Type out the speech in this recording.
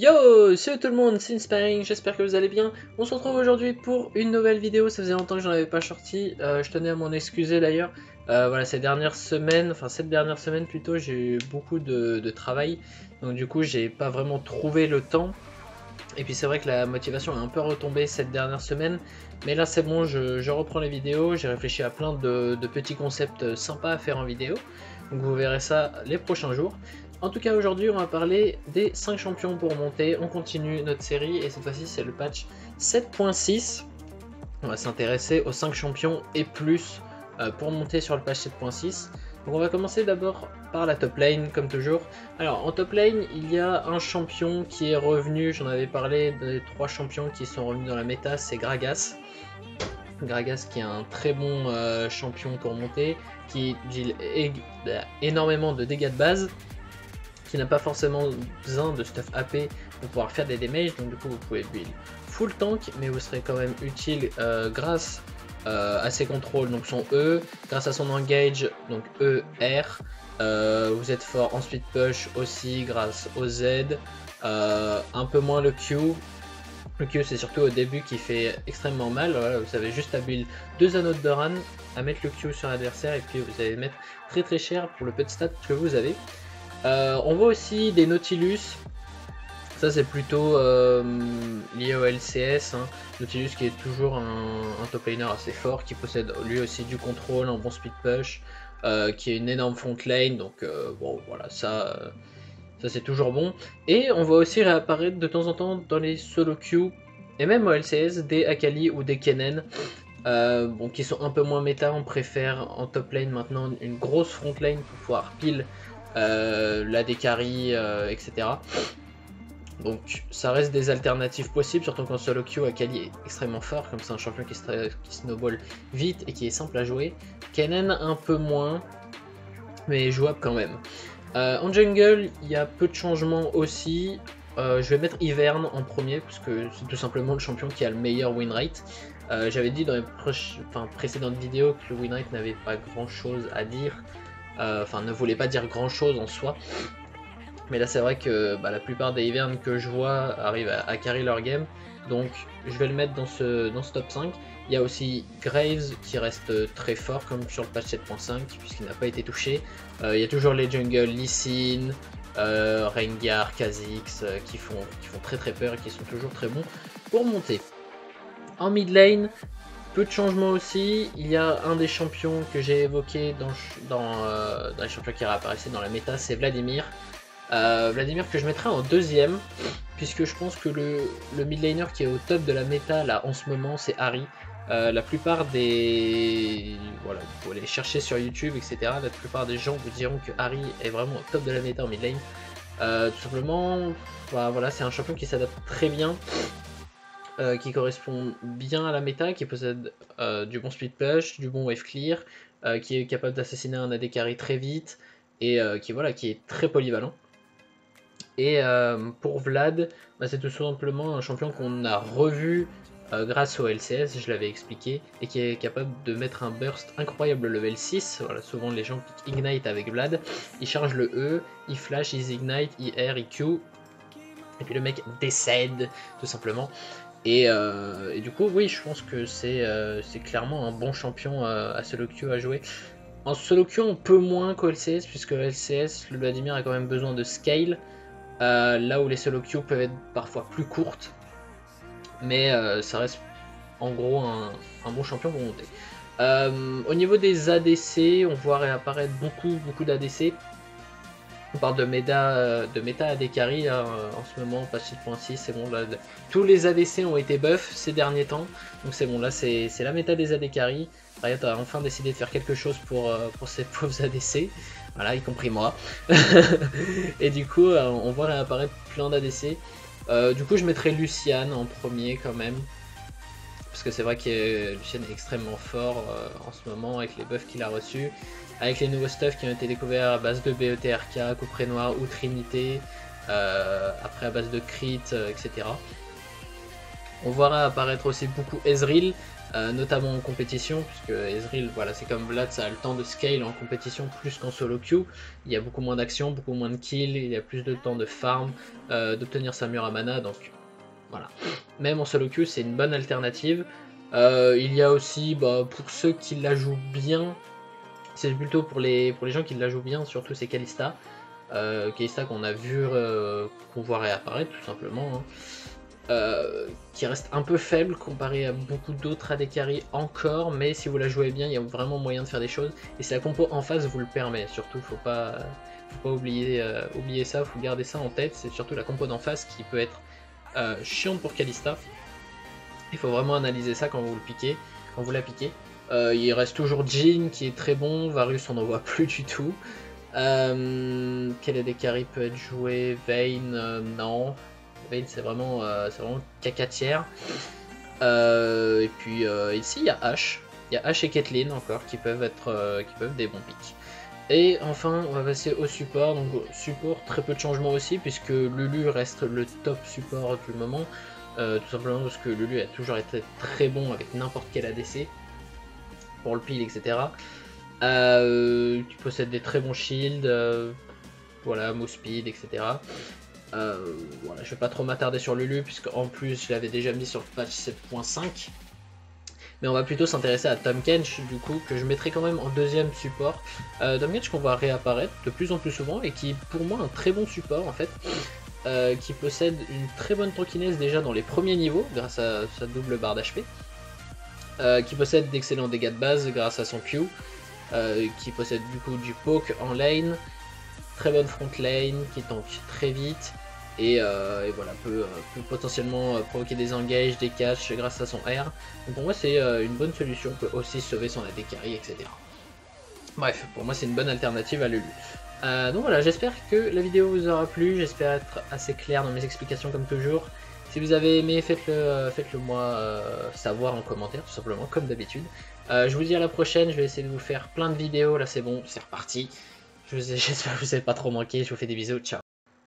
Yo, salut tout le monde, c'est Inspiring, j'espère que vous allez bien. On se retrouve aujourd'hui pour une nouvelle vidéo, ça faisait longtemps que j'en avais pas sorti, je tenais à m'en excuser d'ailleurs. Voilà, cette dernière semaine plutôt, j'ai eu beaucoup de travail, donc du coup j'ai pas vraiment trouvé le temps. Et puis c'est vrai que la motivation est un peu retombée cette dernière semaine, mais là c'est bon, je reprends les vidéos, j'ai réfléchi à plein de petits concepts sympas à faire en vidéo, donc vous verrez ça les prochains jours. En tout cas aujourd'hui on va parler des 5 champions pour monter, on continue notre série et cette fois-ci c'est le patch 7.6. On va s'intéresser aux 5 champions et plus pour monter sur le patch 7.6. Donc on va commencer d'abord par la top lane comme toujours. Alors en top lane il y a un champion qui est revenu, j'en avais parlé des 3 champions qui sont revenus dans la méta, c'est Gragas. Gragas qui est un très bon champion pour monter, qui deal énormément de dégâts de base, qui n'a pas forcément besoin de stuff AP pour pouvoir faire des damages, donc du coup vous pouvez build full tank, mais vous serez quand même utile grâce à ses contrôles, donc son E, grâce à son engage, donc E, R, vous êtes fort en speed push aussi grâce au Z, un peu moins le Q. Le Q c'est surtout au début qui fait extrêmement mal, voilà, vous avez juste à build 2 anneaux de run, à mettre le Q sur l'adversaire et puis vous allez mettre très cher pour le peu de stats que vous avez. On voit aussi des Nautilus, ça c'est plutôt lié au LCS, hein. Nautilus qui est toujours un top laner assez fort, qui possède lui aussi du contrôle, un bon speed push, qui est une énorme front lane, donc bon voilà, ça c'est toujours bon. Et on voit aussi réapparaître de temps en temps dans les solo queue, et même au LCS, des Akali ou des Kennen, bon, qui sont un peu moins méta, on préfère en top lane maintenant une grosse front lane pour pouvoir pile la décarry, etc. Donc ça reste des alternatives possibles, surtout quand solo queue Akali est extrêmement fort, comme c'est un champion qui snowball vite et qui est simple à jouer. Kennen un peu moins, mais jouable quand même. En jungle, il y a peu de changements aussi. Je vais mettre Ivern en premier, parce que c'est tout simplement le champion qui a le meilleur win rate. J'avais dit dans les précédentes vidéos que le win rate n'avait pas grand chose à dire, ne voulait pas dire grand chose en soi. Mais là c'est vrai que la plupart des Ivern que je vois arrivent à carry leur game, donc je vais le mettre dans ce top 5. Il y a aussi Graves qui reste très fort comme sur le patch 7.5 puisqu'il n'a pas été touché. Il y a toujours les jungles Lee Sin, Rengar, Kha'Zix qui font très peur et qui sont toujours très bons pour monter. En mid lane, peu de changements aussi. Il y a un des champions que j'ai évoqué dans les champions qui réapparaissaient dans la méta, c'est Vladimir. Vladimir que je mettrai en deuxième, puisque je pense que le mid laner qui est au top de la méta là en ce moment c'est Ahri. La plupart des... Voilà, vous pouvez aller chercher sur YouTube, etc. La plupart des gens vous diront que Ahri est vraiment au top de la méta en mid lane. Tout simplement, voilà, c'est un champion qui s'adapte très bien, qui correspond bien à la méta, qui possède du bon speed push, du bon wave clear, qui est capable d'assassiner un AD carry très vite, et qui est très polyvalent. Et pour Vlad, c'est tout simplement un champion qu'on a revu grâce au LCS, je l'avais expliqué, et qui est capable de mettre un burst incroyable level 6. Voilà, souvent les gens qui ignite avec Vlad, ils chargent le E, ils flash, ils ignite, ils R, ils Q, et puis le mec décède tout simplement. Et du coup, oui, je pense que c'est clairement un bon champion à solo queue à jouer. En solo queue, on peut moins qu'au LCS, puisque LCS, le Vladimir a quand même besoin de scale. Là où les solo queues peuvent être parfois plus courtes, mais ça reste en gros un bon champion pour monter. Au niveau des ADC, on voit réapparaître beaucoup d'ADC. On parle de méta AD carry là, en ce moment, patch 7.6, c'est bon, là, tous les ADC ont été buff ces derniers temps, donc c'est bon, là c'est la méta des AD carry. Riot a enfin décidé de faire quelque chose pour ces pauvres ADC, voilà, y compris moi. Et du coup, on voit réapparaître plein d'ADC. Du coup, je mettrai Lucian en premier quand même, parce que c'est vrai que Lucian est extrêmement fort en ce moment avec les buffs qu'il a reçus, avec les nouveaux stuffs qui ont été découverts à base de BETRK, Couperet Noir ou Trinité, après à base de crit, etc. On voit apparaître aussi beaucoup Ezreal, notamment en compétition, puisque Ezreal, voilà, c'est comme Vlad, ça a le temps de scale en compétition plus qu'en solo queue. Il y a beaucoup moins d'action, beaucoup moins de kills, il y a plus de temps de farm, d'obtenir sa mûre à mana, donc voilà. Même en solo queue, c'est une bonne alternative. Il y a aussi, pour ceux qui la jouent bien, c'est plutôt pour les gens qui la jouent bien, surtout c'est Kalista. Kalista qu'on a vu, qu'on voit réapparaître tout simplement, hein. Qui reste un peu faible comparé à beaucoup d'autres AD carry encore, mais si vous la jouez bien, il y a vraiment moyen de faire des choses, et si la compo en face vous le permet, surtout faut pas oublier ça, faut garder ça en tête, c'est surtout la compo d'en face qui peut être chiante pour Kalista. Il faut vraiment analyser ça quand vous la piquez. Il reste toujours Jhin qui est très bon, Varus on n'en voit plus du tout. Quel AD carry peut être joué? Vayne, non. Vayne c'est vraiment caca tiers. Et puis ici il y a Ashe. Il y a Ashe et Caitlyn encore qui peuvent être des bons pics. Et enfin on va passer au support. Donc support, très peu de changements aussi, puisque Lulu reste le top support du moment. Tout simplement parce que Lulu a toujours été très bon avec n'importe quel ADC pour le peel, etc. Qui possède des très bons shields, voilà, move speed, etc. Voilà, je vais pas trop m'attarder sur Lulu, puisque en plus je l'avais déjà mis sur le patch 7.5. Mais on va plutôt s'intéresser à Tahm Kench, du coup, que je mettrai quand même en deuxième support. Tahm Kench qu'on va réapparaître de plus en plus souvent, et qui pour moi un très bon support en fait. Qui possède une très bonne tankiness déjà dans les premiers niveaux grâce à sa double barre d'HP, qui possède d'excellents dégâts de base grâce à son Q, qui possède du coup du poke en lane, très bonne front lane, qui tank très vite, et voilà, peut potentiellement provoquer des engages, des catchs grâce à son R. Donc pour moi c'est une bonne solution, peut aussi sauver son AD carry, etc. Bref, pour moi c'est une bonne alternative à Lulu. Donc voilà, j'espère que la vidéo vous aura plu, j'espère être assez clair dans mes explications comme toujours. Si vous avez aimé, faites-le moi savoir en commentaire, tout simplement, comme d'habitude. Je vous dis à la prochaine, je vais essayer de vous faire plein de vidéos, là c'est bon, c'est reparti. J'espère que vous n'avez pas trop manqué, je vous fais des bisous, ciao.